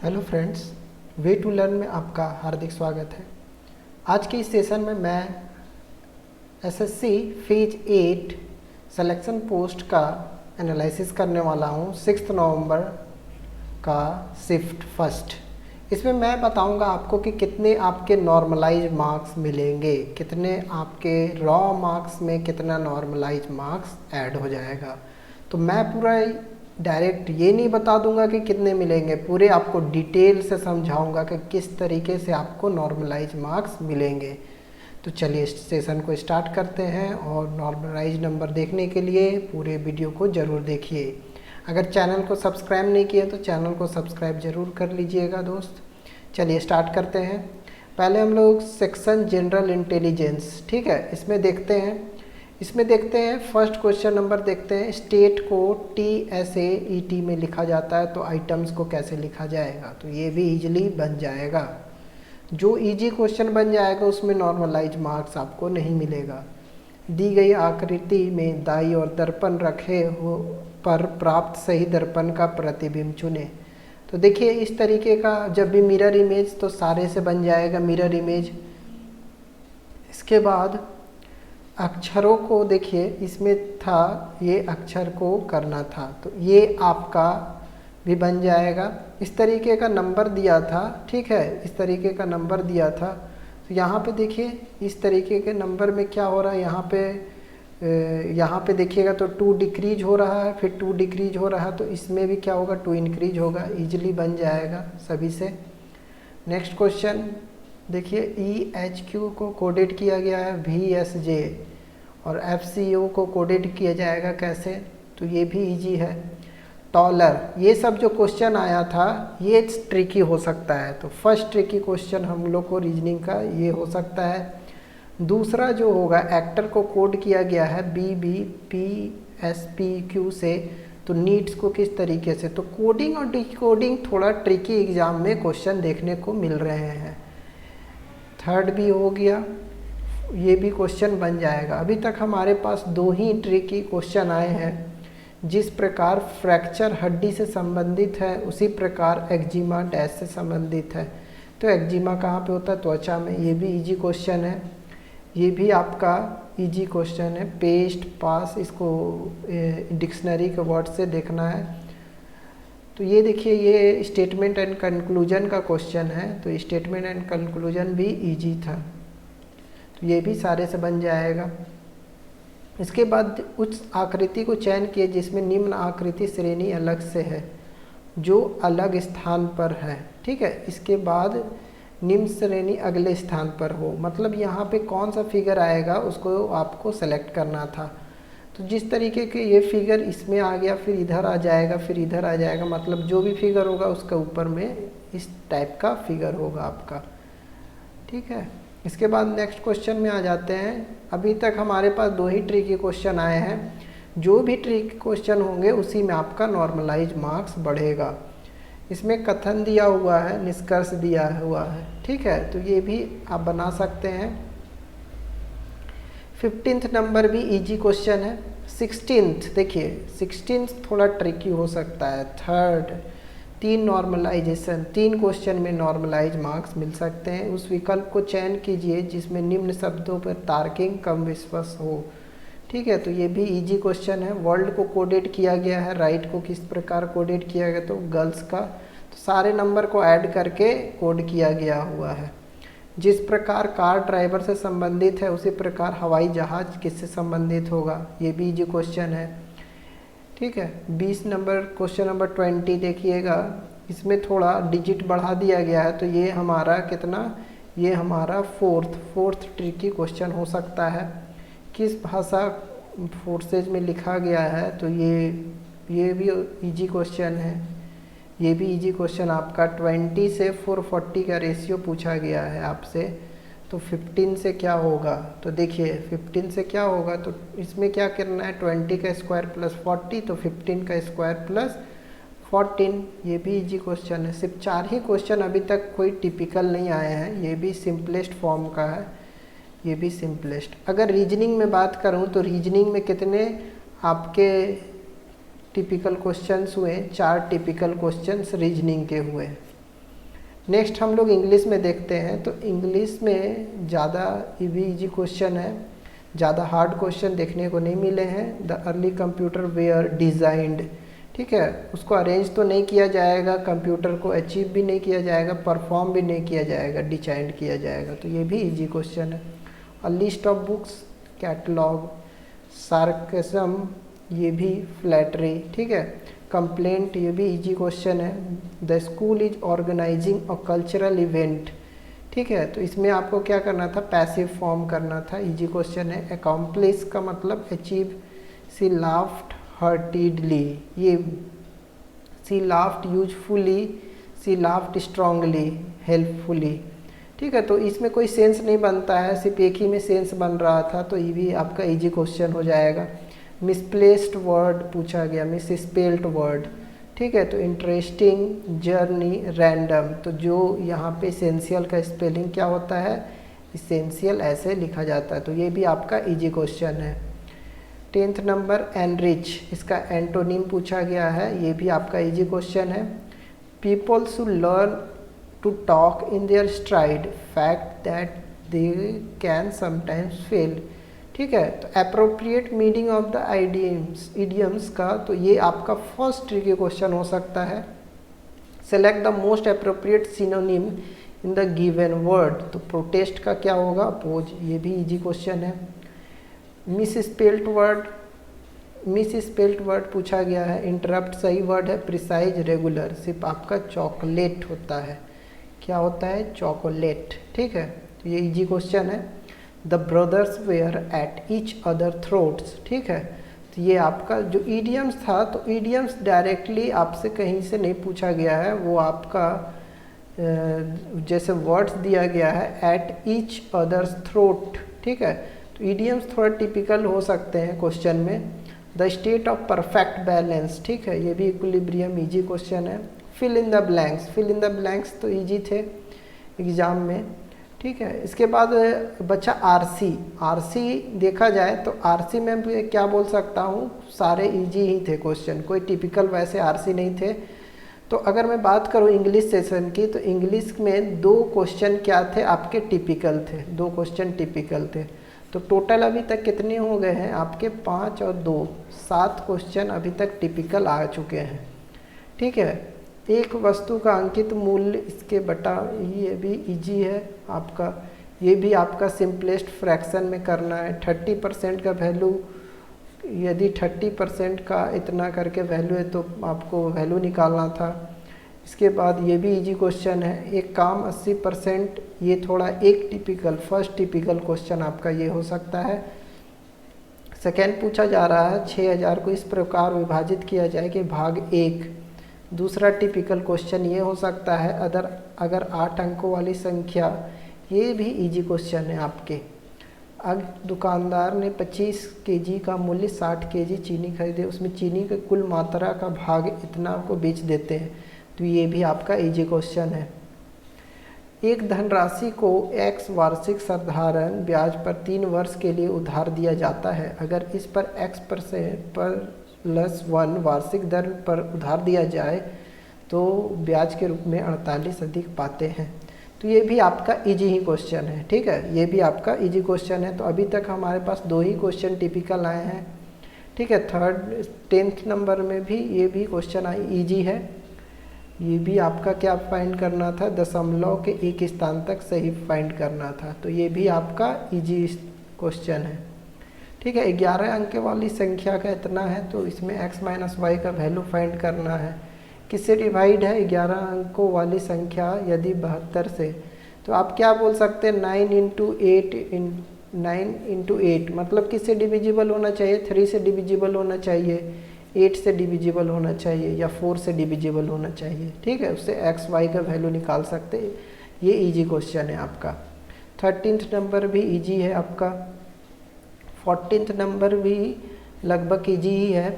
Hello friends, way to learn में आपका हार्दिक स्वागत है। आज के इस सेशन में मैं एसएससी फेज 8 सिलेक्शन पोस्ट का एनालिसिस करने वाला हूं 6 नवंबर का शिफ्ट फर्स्ट। इसमें मैं बताऊंगा आपको कि कितने आपके नॉर्मलाइज मार्क्स मिलेंगे, कितने आपके रॉ मार्क्स में कितना नॉर्मलाइज मार्क्स ऐड हो जाएगा। तो मैं पूरा डायरेक्ट ये नहीं बता दूंगा कि कितने मिलेंगे, पूरे आपको डिटेल से समझाऊंगा कि किस तरीके से आपको नॉर्मलाइज मार्क्स मिलेंगे। तो चलिए इस सेशन को स्टार्ट करते हैं और नॉर्मलाइज नंबर देखने के लिए पूरे वीडियो को ज़रूर देखिए। अगर चैनल को सब्सक्राइब नहीं किए तो चैनल को सब्सक्राइब ज़रूर कर लीजिएगा दोस्त। चलिए स्टार्ट करते हैं। पहले हम लोग सेक्शन जनरल इंटेलिजेंस, ठीक है, इसमें देखते हैं फर्स्ट क्वेश्चन नंबर देखते हैं। स्टेट को TSAET में लिखा जाता है तो आइटम्स को कैसे लिखा जाएगा, तो ये भी इजीली बन जाएगा। जो इजी क्वेश्चन बन जाएगा उसमें नॉर्मलाइज मार्क्स आपको नहीं मिलेगा। दी गई आकृति में दाईं ओर दर्पण रखे हो पर प्राप्त सही दर्पण का प्रतिबिंब चुने। तो देखिए इस तरीके का जब भी मिरर इमेज तो सारे से बन जाएगा मिरर इमेज। इसके बाद अक्षरों को देखिए, इसमें था ये अक्षर को करना था तो ये आपका भी बन जाएगा। इस तरीके का नंबर दिया था, ठीक है, इस तरीके का नंबर दिया था। तो यहाँ पे देखिए इस तरीके के नंबर में क्या हो रहा है, यहाँ पे देखिएगा तो 2 डिक्रीज हो रहा है, फिर 2 डिक्रीज हो रहा है, तो इसमें भी क्या होगा 2 इंक्रीज होगा। इजीली बन जाएगा सभी से। नेक्स्ट क्वेश्चन देखिए, EHQ को कोडेड किया गया है VSJ और FCO को कोडेड किया जाएगा कैसे, तो ये भी इजी है। टॉलर, ये सब जो क्वेश्चन आया था ये ट्रिकी हो सकता है, तो फर्स्ट ट्रिकी क्वेश्चन हम लोग को रीजनिंग का ये हो सकता है। दूसरा जो होगा, एक्टर को कोड किया गया है BBPSPQ से, तो नीड्स को किस तरीके से, तो कोडिंग और डिकोडिंग थोड़ा ट्रिकी एग्जाम में क्वेश्चन देखने को मिल रहे हैं। थर्ड भी हो गया, ये भी क्वेश्चन बन जाएगा। अभी तक हमारे पास 2 ही ट्रिकी क्वेश्चन आए हैं। जिस प्रकार फ्रैक्चर हड्डी से संबंधित है उसी प्रकार एक्जिमा डैश से संबंधित है। तो एक्जिमा कहाँ पे होता है, त्वचा में। ये भी इजी क्वेश्चन है, ये भी आपका इजी क्वेश्चन है। पेस्ट पास, इसको डिक्शनरी के वर्ड से देखना है। तो ये देखिए ये स्टेटमेंट एंड कंक्लूजन का क्वेश्चन है, तो स्टेटमेंट एंड कंक्लूजन भी इजी था, तो ये भी सारे से बन जाएगा। इसके बाद उस आकृति को चयन किए जिसमें निम्न आकृति श्रेणी अलग से है जो अलग स्थान पर है, ठीक है। इसके बाद निम्न श्रेणी अगले स्थान पर हो, मतलब यहाँ पे कौन सा फिगर आएगा उसको आपको सेलेक्ट करना था। तो जिस तरीके के ये फिगर इसमें आ गया, फिर इधर आ जाएगा, फिर इधर आ जाएगा, मतलब जो भी फिगर होगा उसका ऊपर में इस टाइप का फिगर होगा आपका, ठीक है। इसके बाद नेक्स्ट क्वेश्चन में आ जाते हैं। अभी तक हमारे पास 2 ही ट्रिकी क्वेश्चन आए हैं। जो भी ट्रिकी क्वेश्चन होंगे उसी में आपका नॉर्मलाइज मार्क्स बढ़ेगा। इसमें कथन दिया हुआ है, निष्कर्ष दिया हुआ है, ठीक है, तो ये भी आप बना सकते हैं। 15th नंबर भी इजी क्वेश्चन है। 16th देखिए, 16th थोड़ा ट्रिकी हो सकता है। थर्ड 3 नॉर्मलाइजेशन, 3 क्वेश्चन में नॉर्मलाइज मार्क्स मिल सकते हैं। उस विकल्प को चयन कीजिए जिसमें निम्न शब्दों पर तार्किक कम विश्वास हो, ठीक है, तो ये भी इजी क्वेश्चन है। वर्ल्ड को कोडेड किया गया है, राइट को किस प्रकार कोडेड किया गया, तो गर्ल्स का, तो सारे नंबर को ऐड करके कोड किया गया हुआ है। जिस प्रकार कार ड्राइवर से संबंधित है उसी प्रकार हवाई जहाज किससे संबंधित होगा, ये भी इजी क्वेश्चन है, ठीक है। 20 नंबर क्वेश्चन नंबर 20 देखिएगा, इसमें थोड़ा डिजिट बढ़ा दिया गया है, तो ये हमारा कितना, ये हमारा फोर्थ ट्रिकी क्वेश्चन हो सकता है। किस भाषा फोर्सेज में लिखा गया है, तो ये भी इजी क्वेश्चन है, ये भी इजी क्वेश्चन आपका। 20 से 440 का रेशियो पूछा गया है आपसे, तो 15 से क्या होगा, तो देखिए 15 से क्या होगा, तो इसमें क्या करना है, 20 का स्क्वायर प्लस 40, तो 15 का स्क्वायर प्लस 14, ये भी इजी क्वेश्चन है। सिर्फ 4 ही क्वेश्चन अभी तक कोई टिपिकल नहीं आए हैं, ये भी सिंपलेस्ट फॉर्म का है, ये भी सिंपलेस्ट। अगर रीजनिंग में बात करूँ तो रीजनिंग में कितने आपके टिपिकल क्वेश्चंस हुए, 4 टिपिकल क्वेश्चंस रीजनिंग के हुए, नेक्स्ट हम लोग इंग्लिश में देखते हैं। तो इंग्लिश में ज़्यादा इजी क्वेश्चन है, ज़्यादा हार्ड क्वेश्चन देखने को नहीं मिले हैं। The early computer were designed, ठीक है, उसको अरेंज तो नहीं किया जाएगा, कंप्यूटर को अचीव भी नहीं किया जाएगा, परफॉर्म भी नहीं किया जाएगा, डिजाइंड किया जाएगा। तो ये भी इजी क्वेश्चन है। A list of books, catalogue, sarcasm, ये भी फ्लैटरी, ठीक है। कंप्लेंट, ये भी इजी क्वेश्चन है। The school is organising a cultural event, ठीक है, तो इसमें आपको क्या करना था, पैसिव फॉर्म करना था, इजी क्वेश्चन है। अकॉम्प्लिश का मतलब अचीव। सी लाफ्ड हर्टिडली, ये सी लाफ्ड यूजफुली, सी लाफ्ड स्ट्रांगली, हेल्पफुली, ठीक है। तो इसमें कोई सेंस नहीं बनता है, सिर्फ एक ही में सेंस बन रहा था, तो ये भी आपका इजी क्वेश्चन हो जाएगा। मिसप्लेस्ड वर्ड पूछा गया, मिसस्पेल्ड वर्ड, ठीक है। तो इंटरेस्टिंग, जर्नी, रैंडम, तो जो यहाँ पे एसेंशियल का स्पेलिंग क्या होता है, इसेंशियल ऐसे लिखा जाता है, तो ये भी आपका इजी क्वेश्चन है। 10th नंबर एनरिच, इसका एंटोनिम पूछा गया है, ये भी आपका इजी क्वेश्चन है। People should learn to talk in their stride, fact that they can sometimes fail, ठीक है। तो appropriate meaning of the idioms का, तो ये आपका फर्स्ट ट्रिकी क्वेश्चन हो सकता है। Select the most appropriate synonym in the given word, तो प्रोटेस्ट का क्या होगा, अपोज, ये भी इजी क्वेश्चन है। मिस स्पेल्ट वर्ड पूछा गया है। इंटरप्ट सही वर्ड है। प्रिसाइज, रेगुलर, सिर्फ आपका चॉकलेट होता है, क्या होता है, चॉकलेट, ठीक है। तो ये इजी क्वेश्चन है। The brothers were at each other throats, ठीक है। तो ये आपका जो ईडियम्स था, तो ईडियम्स डायरेक्टली आपसे कहीं से नहीं पूछा गया है, वो आपका जैसे वर्ड्स दिया गया है, एट ईच अदर्स थ्रोट, ठीक है। तो ईडियम्स थोड़ा टिपिकल हो सकते हैं क्वेश्चन में। The state of perfect balance, ठीक है, ये भी इक्विलिब्रियम, इजी क्वेश्चन है। Fill in the blanks, fill in the blanks तो इजी थे एग्जाम में, ठीक है। इसके बाद बचा आरसी। आरसी देखा जाए तो आरसी में मैं क्या बोल सकता हूँ, सारे इजी ही थे क्वेश्चन, कोई टिपिकल वैसे आरसी नहीं थे। तो अगर मैं बात करूँ इंग्लिश सेशन की, तो इंग्लिश में 2 क्वेश्चन क्या थे आपके टिपिकल थे, 2 क्वेश्चन टिपिकल थे। तो टोटल अभी तक कितने हो गए हैं आपके, 5 और 2, 7 क्वेश्चन अभी तक टिपिकल आ चुके हैं, ठीक है। एक वस्तु का अंकित मूल्य इसके बटा, ये भी इजी है आपका, ये भी आपका सिंपलेस्ट फ्रैक्शन में करना है। 30% का वैल्यू, यदि 30% का इतना करके वैल्यू है तो आपको वैल्यू निकालना था। इसके बाद ये भी इजी क्वेश्चन है। एक काम 80%, ये थोड़ा एक टिपिकल, फर्स्ट टिपिकल क्वेश्चन आपका ये हो सकता है। सेकेंड पूछा जा रहा है 6000 को इस प्रकार विभाजित किया जाए कि भाग 1। दूसरा टिपिकल क्वेश्चन ये हो सकता है, अगर 8 अंकों वाली संख्या, ये भी इजी क्वेश्चन है आपके। अब दुकानदार ने 25 केजी का मूल्य 60 केजी चीनी खरीदे, उसमें चीनी के कुल मात्रा का भाग इतना को बेच देते हैं, तो ये भी आपका इजी क्वेश्चन है। एक धनराशि को x वार्षिक साधारण ब्याज पर 3 वर्ष के लिए उधार दिया जाता है। अगर इस पर x+1 वार्षिक दर पर उधार दिया जाए तो ब्याज के रूप में 48 अधिक पाते हैं। तो ये भी आपका इजी ही क्वेश्चन है, ठीक है, ये भी आपका इजी क्वेश्चन है। तो अभी तक हमारे पास 2 ही क्वेश्चन टिपिकल आए हैं, ठीक है। 10th नंबर में भी ये भी क्वेश्चन आए, इजी है। ये भी आपका क्या फाइंड करना था, दशमलव के एक स्थान तक सही फाइंड करना था, तो ये भी आपका इजी क्वेश्चन है, ठीक है। 11 अंक वाली संख्या का इतना है, तो इसमें x माइनस वाई का वैल्यू फाइंड करना है। किससे डिवाइड है 11 अंकों वाली संख्या, यदि 72 से, तो आप क्या बोल सकते हैं, 9 इंटू 8 मतलब किससे डिविजिबल होना चाहिए, 3 से डिविजिबल होना चाहिए, 8 से डिविजिबल होना चाहिए, या 4 से डिविजिबल होना चाहिए, ठीक है। उससे x y का वैल्यू निकाल सकते हैं। ये इजी क्वेश्चन है आपका। 13th नंबर भी इजी है आपका। 14th नंबर भी लगभग इजी ही है।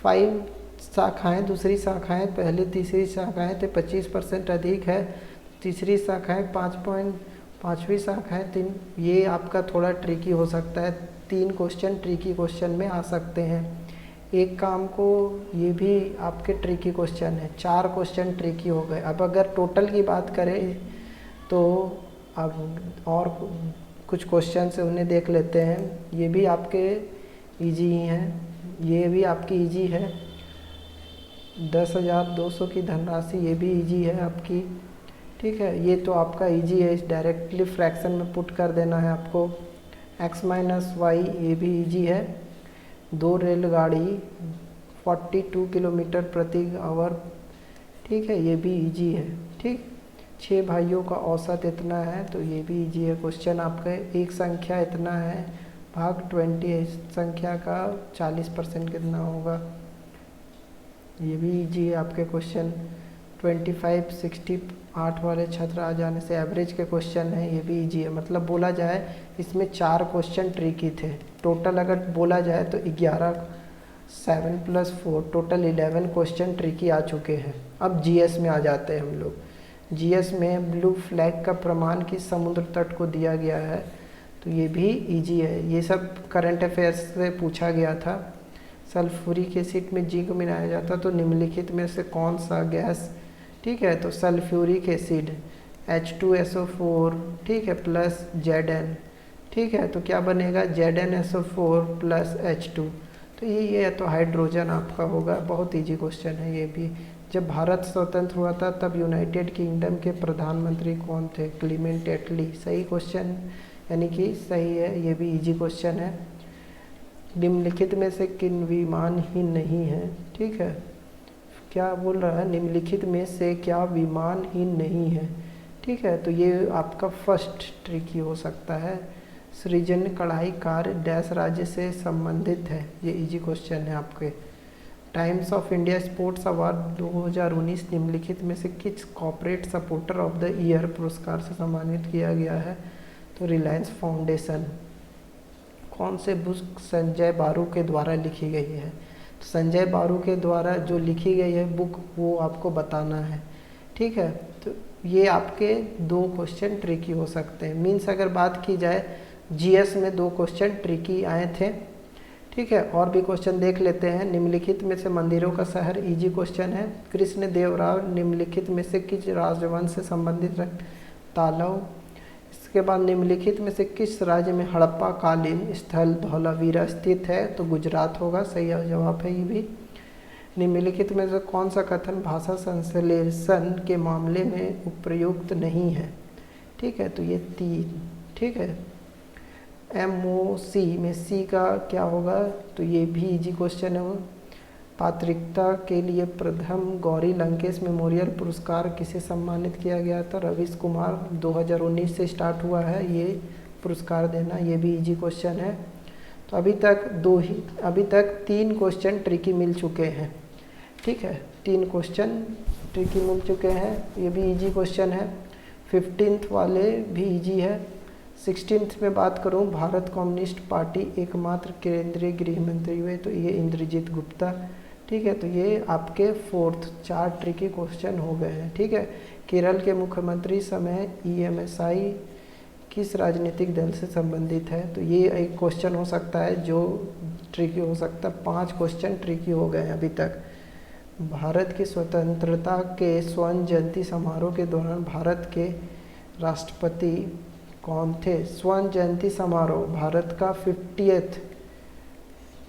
5 शाखाएँ, दूसरी शाखाएँ, पहले तीसरी शाखाएँ थे 25% अधिक है, तीसरी शाखाएँ 5.5वीं शाखाएँ 3, ये आपका थोड़ा ट्रिकी हो सकता है। 3 क्वेश्चन ट्रिकी क्वेश्चन में आ सकते हैं। एक काम को, ये भी आपके ट्रिकी क्वेश्चन है, 4 क्वेश्चन ट्रिकी हो गए। अब अगर टोटल की बात करें तो अब और कुछ क्वेश्चन से उन्हें देख लेते हैं। ये भी आपके इजी ही हैं, ये भी आपकी इजी है। 10,200 की धनराशि, ये भी इजी है आपकी, ठीक है। ये तो आपका इजी है, इस डायरेक्टली फ्रैक्शन में पुट कर देना है आपको। x माइनस वाई, ये भी इजी है। 2 रेलगाड़ी 42 किलोमीटर प्रति आवर, ठीक है, ये भी इजी है, ठीक। 6 भाइयों का औसत इतना है, तो ये भी इजी है क्वेश्चन आपका। एक संख्या इतना है भाग 20, संख्या का 40% कितना होगा, ये भी इजी है आपके क्वेश्चन। 25, 68 वाले छात्र आ जाने से एवरेज के क्वेश्चन है, ये भी इजी है। मतलब बोला जाए इसमें 4 क्वेश्चन ट्रिकी थे। टोटल अगर बोला जाए तो 11, 7 + 4 टोटल 11 क्वेश्चन ट्रिकी आ चुके हैं। अब जीएस में आ जाते हैं हम लोग। जीएस में ब्लू फ्लैग का प्रमाण किस समुद्र तट को दिया गया है, तो ये भी इजी है। ये सब करंट अफेयर्स से पूछा गया था। सल्फ्यूरिक एसिड में जिंक मिलाया जाता तो निम्नलिखित में से कौन सा गैस, ठीक है, तो सल्फ्यूरिक एसिड H2SO4, ठीक है, प्लस Zn, ठीक है, तो क्या बनेगा ZnSO4 + H2, तो ये तो हाइड्रोजन आपका होगा। बहुत इजी क्वेश्चन है ये भी। जब भारत स्वतंत्र हुआ था तब यूनाइटेड किंगडम के प्रधानमंत्री कौन थे, क्लीमेंट एटली, सही क्वेश्चन, यानी कि सही है, ये भी इजी क्वेश्चन है। निम्नलिखित में से किन विमानहीन नहीं है, ठीक है, क्या बोल रहा है, निम्नलिखित में से क्या विमानहीन नहीं है, ठीक है, तो ये आपका फर्स्ट ट्रिकी हो सकता है। सृजन कढ़ाई कार्य डैश राज्य से संबंधित है, ये इजी क्वेश्चन है आपके। Times of India sports award 2019 निम्नलिखित में से किस corporate supporter of the year पुरस्कार से सम्मानित किया गया है, तो रिलायंस फाउंडेशन। कौन से बुक संजय बारू के द्वारा लिखी गई है, तो संजय बारू के द्वारा जो लिखी गई है बुक वो आपको बताना है, ठीक है। तो ये आपके 2 क्वेश्चन ट्रिकी हो सकते हैं। मीन्स अगर बात की जाए जीएस में 2 क्वेश्चन ट्रिकी आए थे, ठीक है। और भी क्वेश्चन देख लेते हैं। निम्नलिखित में से मंदिरों का शहर, इजी क्वेश्चन है। कृष्ण देव राव निम्नलिखित में से किस राजवंश से संबंधित तालव। इसके बाद निम्नलिखित में से किस राज्य में हड़प्पा कालीन स्थल धौलावीरा स्थित है, तो गुजरात होगा, सही जवाब है ये भी। निम्नलिखित में से कौन सा कथन भाषा संश्लेषण के मामले में उपयुक्त नहीं है, ठीक है, तो ये 3, ठीक है। MOC में C का क्या होगा, तो ये भी इजी क्वेश्चन है। पात्रिकता के लिए प्रथम गौरी लंकेश मेमोरियल पुरस्कार किसे सम्मानित किया गया था, रवीश कुमार। 2019 से स्टार्ट हुआ है ये पुरस्कार देना, ये भी इजी क्वेश्चन है। तो अभी तक 3 क्वेश्चन ट्रिकी मिल चुके हैं, ठीक है, 3 क्वेश्चन ट्रिकी मिल चुके हैं, ये भी इजी क्वेश्चन है। 15th वाले भी इजी है। 16th में बात करूं, भारत कम्युनिस्ट पार्टी एकमात्र केंद्रीय गृह मंत्री हुए, तो ये इंद्रजीत गुप्ता, ठीक है। तो ये आपके 4 ट्रिकी क्वेश्चन हो गए हैं, ठीक है। केरल के मुख्यमंत्री समय EMSI किस राजनीतिक दल से संबंधित है, तो ये एक क्वेश्चन हो सकता है जो ट्रिकी हो सकता है। 5 क्वेश्चन ट्रिकी हो गए हैं अभी तक। भारत की स्वतंत्रता के स्वर्ण जयंती समारोह के दौरान भारत के राष्ट्रपति कौन थे। स्वर्ण जयंती समारोह भारत का 50th,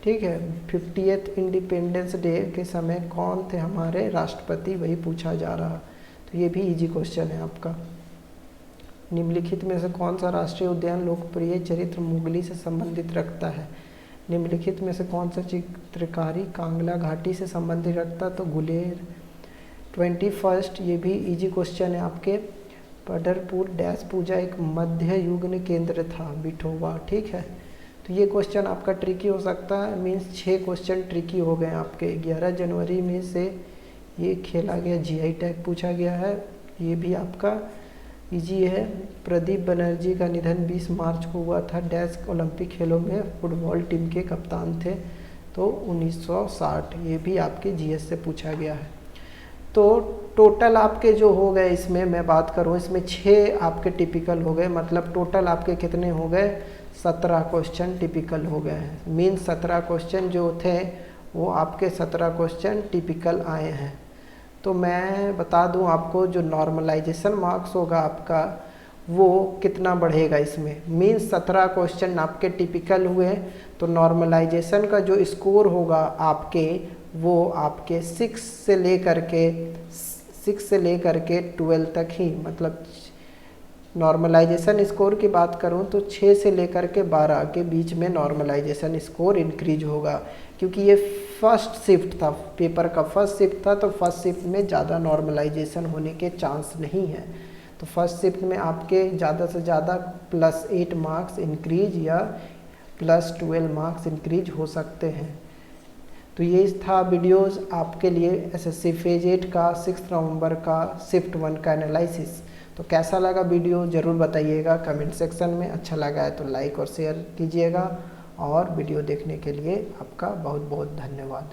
ठीक है, 50th इंडिपेंडेंस डे के समय कौन थे हमारे राष्ट्रपति, वही पूछा जा रहा। तो ये भी इजी क्वेश्चन है आपका। निम्नलिखित में से कौन सा राष्ट्रीय उद्यान लोकप्रिय चरित्र मुगली से संबंधित रखता है। निम्नलिखित में से कौन सा चित्रकारी कांगला घाटी से संबंधित रखता, तो गुलेर। 21st, ये भी इजी क्वेश्चन है आपके। पंढरपुर डैश पूजा एक मध्य युग में केंद्र था, बिठोवा, ठीक है। तो ये क्वेश्चन आपका ट्रिकी हो सकता है। मीन्स 6 क्वेश्चन ट्रिकी हो गए आपके। 11 जनवरी में से ये खेला गया GI टैग पूछा गया है, ये भी आपका इजी है। प्रदीप बनर्जी का निधन 20 मार्च को हुआ था, डैश ओलंपिक खेलों में फुटबॉल टीम के कप्तान थे, तो 1960, ये भी आपके GS से पूछा गया है। तो टोटल आपके जो हो गए, इसमें मैं बात करूँ, इसमें 6 आपके टिपिकल हो गए, मतलब टोटल आपके कितने हो गए, 17 क्वेश्चन टिपिकल हो गए हैं। मीन 17 क्वेश्चन जो थे वो आपके 17 क्वेश्चन टिपिकल आए हैं। तो मैं बता दूं आपको, जो नॉर्मलाइजेशन मार्क्स होगा आपका वो कितना बढ़ेगा इसमें। मीन्स 17 क्वेश्चन आपके टिपिकल हुए तो नॉर्मलाइजेशन का जो स्कोर होगा आपके, वो आपके 6 से लेकर के 12 तक ही, मतलब नॉर्मलाइजेशन स्कोर की बात करूं तो 6 से लेकर के 12 के बीच में नॉर्मलाइजेशन स्कोर इंक्रीज होगा। क्योंकि ये फर्स्ट शिफ्ट था, पेपर का फर्स्ट शिफ्ट था, तो फर्स्ट शिफ्ट में ज़्यादा नॉर्मलाइजेशन होने के चांस नहीं है। तो फर्स्ट शिफ्ट में आपके ज़्यादा से ज़्यादा +8 मार्क्स इंक्रीज या +12 मार्क्स इंक्रीज हो सकते हैं। तो ये था वीडियोस आपके लिए एसएससी फेज 8 का 6 नवंबर का शिफ्ट 1 का एनालिसिस। तो कैसा लगा वीडियो ज़रूर बताइएगा कमेंट सेक्शन में। अच्छा लगा है तो लाइक और शेयर कीजिएगा, और वीडियो देखने के लिए आपका बहुत बहुत धन्यवाद।